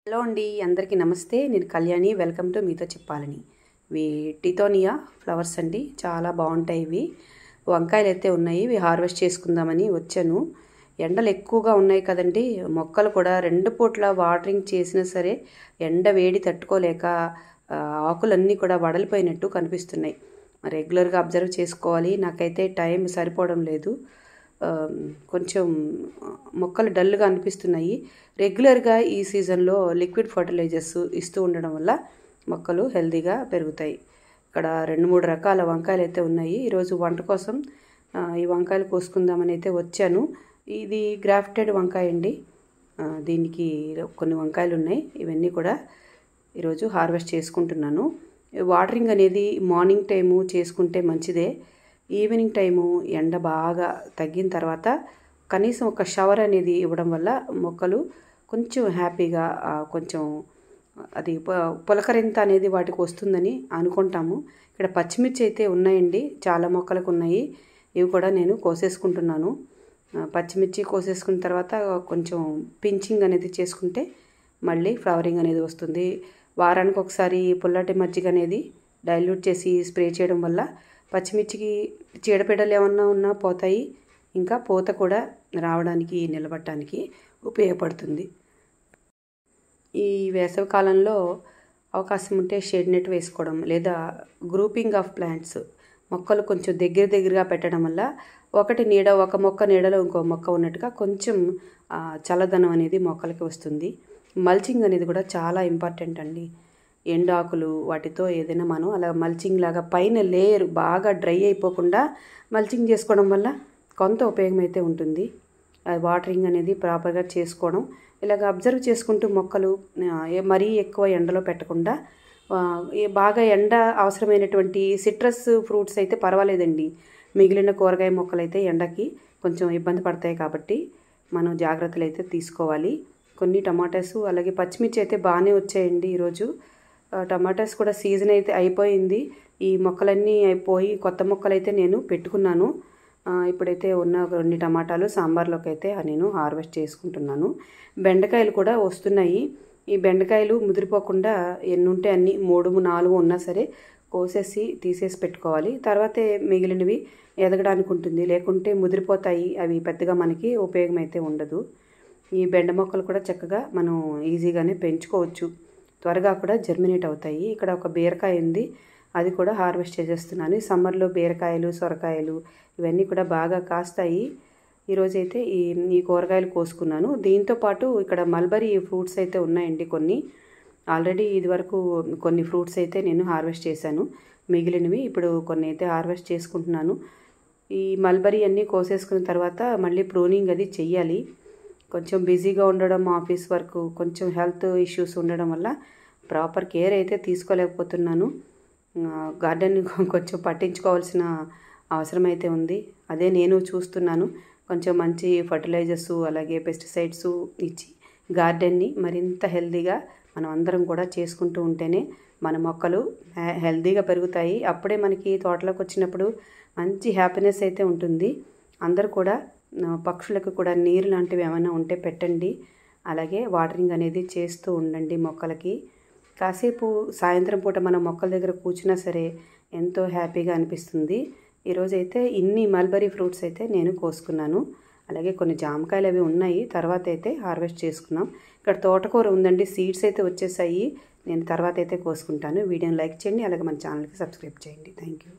Hello అండి, అందరికీ నమస్తే. నేను కళ్యాణి. వెల్కమ్ టు మీతో చెప్పాలని. ఇవి టితోనియా ఫ్లవర్స్ అండి, చాలా బాగుంటాయి. ఇవి వంకాయలు అయితే ఉన్నాయి, ఇవి హార్వెస్ట్ చేసుకుందామని వచ్చాను. ఎండలు ఎక్కువగా ఉన్నాయి కదండి, మొక్కలు కూడా 2 పూట్ల వాటరింగ్ చేసినా సరే ఎండ వేడి తట్టుకోలేక ఆకులన్నీ కూడా వడలిపోయినట్టు కనిపిస్తున్నాయి. రెగ్యులర్గా అబ్జర్వ్ చేసుకోవాలి, నాకైతే టైం సరిపోవడం లేదు. కొంచెం మొక్కలు డల్గా అనిపిస్తున్నాయి. రెగ్యులర్గా ఈ సీజన్లో లిక్విడ్ ఫర్టిలైజర్స్ ఇస్తూ ఉండడం వల్ల మొక్కలు హెల్తీగా పెరుగుతాయి. ఇక్కడ 2-3 రకాల వంకాయలు అయితే ఉన్నాయి. ఈరోజు వంట కోసం ఈ వంకాయలు కోసుకుందామని అయితే వచ్చాను. ఇది గ్రాఫ్టెడ్ వంకాయ అండి. దీనికి కొన్ని వంకాయలు ఉన్నాయి. ఇవన్నీ కూడా ఈరోజు హార్వెస్ట్ చేసుకుంటున్నాను. వాటరింగ్ అనేది మార్నింగ్ టైము చేసుకుంటే మంచిదే. ఈవినింగ్ టైము ఎండ బాగా తగ్గిన తర్వాత కనీసం ఒక షవర్ అనేది ఇవ్వడం వల్ల మొక్కలు కొంచెం హ్యాపీగా, కొంచెం అది పులకరింత అనేది వాటికి వస్తుందని అనుకుంటాము. ఇక్కడ పచ్చిమిర్చి అయితే ఉన్నాయండి, చాలా మొక్కలకు ఉన్నాయి. ఇవి కూడా నేను కోసేసుకుంటున్నాను. పచ్చిమిర్చి కోసేసుకున్న తర్వాత కొంచెం పించింగ్ అనేది చేసుకుంటే మళ్ళీ ఫ్లవరింగ్ అనేది వస్తుంది. వారానికి ఒకసారి పుల్లటి మజ్జిగ అనేది డైల్యూట్ చేసి స్ప్రే చేయడం వల్ల పచ్చిమిర్చికి చీడపీడలు ఏమన్నా ఉన్నా పోతాయి. ఇంకా పూత కూడా రావడానికి, నిలబడటానికి ఉపయోగపడుతుంది. ఈ వేసవి కాలంలో అవకాశం ఉంటే షేడ్ నెట్ వేసుకోవడం, లేదా గ్రూపింగ్ ఆఫ్ ప్లాంట్స్, మొక్కలు కొంచెం దగ్గరగా పెట్టడం వల్ల ఒక మొక్క నీడలో ఇంకో మొక్క ఉన్నట్టుగా కొంచెం చల్లదనం అనేది మొక్కలకి వస్తుంది. మల్చింగ్ అనేది కూడా చాలా ఇంపార్టెంట్ అండి. ఎండాకులు వాటితో ఏదైనా మనం అలా మల్చింగ్ లాగా పైన లేయర్ బాగా డ్రై అయిపోకుండా మల్చింగ్ చేసుకోవడం వల్ల కొంత ఉపయోగం అయితే ఉంటుంది. వాటరింగ్ అనేది ప్రాపర్గా చేసుకోవడం, ఇలాగ అబ్జర్వ్ చేసుకుంటూ మొక్కలు మరీ ఎక్కువ ఎండలో పెట్టకుండా, బాగా ఎండ అవసరమైనటువంటి సిట్రస్ ఫ్రూట్స్ అయితే పర్వాలేదండి. మిగిలిన కూరగాయ మొక్కలు అయితే ఎండకి కొంచెం ఇబ్బంది పడతాయి కాబట్టి మనం జాగ్రత్తలు అయితే తీసుకోవాలి. కొన్ని టమాటాసు అలాగే పచ్చిమిర్చి అయితే బాగానే వచ్చాయండి. ఈరోజు టమాటాస్ కూడా సీజన్ అయితే అయిపోయింది. ఈ మొక్కలన్నీ అయిపోయి కొత్త మొక్కలు అయితే నేను పెట్టుకున్నాను. ఇప్పుడైతే ఉన్న 2 టమాటాలు సాంబార్లోకి అయితే నేను హార్వెస్ట్ చేసుకుంటున్నాను. బెండకాయలు కూడా వస్తున్నాయి. ఈ బెండకాయలు ముదిరిపోకుండా ఎన్ని ఉంటే అన్ని 3-4 ఉన్నా సరే కోసేసి తీసేసి పెట్టుకోవాలి. తర్వాతే మిగిలినవి ఎదగడానికి ఉంటుంది, లేకుంటే ముదిరిపోతాయి. అవి పెద్దగా మనకి ఉపయోగం అయితే ఉండదు. ఈ బెండ మొక్కలు కూడా చక్కగా మనం ఈజీగానే పెంచుకోవచ్చు, త్వరగా కూడా జర్మినేట్ అవుతాయి. ఇక్కడ ఒక బీరకాయ ఉంది, అది కూడా హార్వెస్ట్ చేసేస్తున్నాను. సమ్మర్లో బీరకాయలు, సొరకాయలు ఇవన్నీ కూడా బాగా కాస్తాయి. ఈరోజైతే ఈ కూరగాయలు కోసుకున్నాను. దీంతోపాటు ఇక్కడ మల్బరీ ఫ్రూట్స్ అయితే ఉన్నాయండి కొన్ని. ఆల్రెడీ ఇదివరకు కొన్ని ఫ్రూట్స్ అయితే నేను హార్వెస్ట్ చేశాను. మిగిలినవి ఇప్పుడు కొన్ని అయితే హార్వెస్ట్ చేసుకుంటున్నాను. ఈ మల్బరీ అన్నీ కోసేసుకున్న తర్వాత మళ్ళీ ప్రూనింగ్ అది చెయ్యాలి. కొంచెం బిజీగా ఉండడం, ఆఫీస్ వర్క్, కొంచెం హెల్త్ ఇష్యూస్ ఉండడం వల్ల ప్రాపర్ కేర్ అయితే తీసుకోలేకపోతున్నాను. గార్డెన్ కొంచెం పట్టించుకోవాల్సిన అవసరం అయితే ఉంది. అదే నేను చూస్తున్నాను. కొంచెం మంచి ఫర్టిలైజర్స్ అలాగే పెస్టిసైడ్స్ ఇచ్చి గార్డెన్ని మరింత హెల్తీగా మనం అందరం కూడా చేసుకుంటూ ఉంటేనే మన మొక్కలు హెల్తీగా పెరుగుతాయి. అప్పుడే మనకి తోటలోకి వచ్చినప్పుడు మంచి హ్యాపీనెస్ అయితే ఉంటుంది. అందరూ కూడా పక్షులకు కూడా నీరు లాంటివి ఏమైనా ఉంటే పెట్టండి. అలాగే వాటరింగ్ అనేది చేస్తూ ఉండండి మొక్కలకి. కాసేపు సాయంత్రం పూట మన మొక్కల దగ్గర కూర్చున్నా సరే ఎంతో హ్యాపీగా అనిపిస్తుంది. ఈరోజైతే ఇన్ని మల్బరీ ఫ్రూట్స్ అయితే నేను కోసుకున్నాను. అలాగే కొన్ని జామకాయలు అవి ఉన్నాయి, తర్వాత అయితే హార్వెస్ట్ చేసుకున్నాం. ఇక్కడ తోటకూర ఉందండి, సీడ్స్ అయితే వచ్చేసాయి. నేను తర్వాత అయితే కోసుకుంటాను. వీడియోని లైక్ చేయండి, అలాగే మన ఛానల్కి సబ్స్క్రైబ్ చేయండి. Thank you.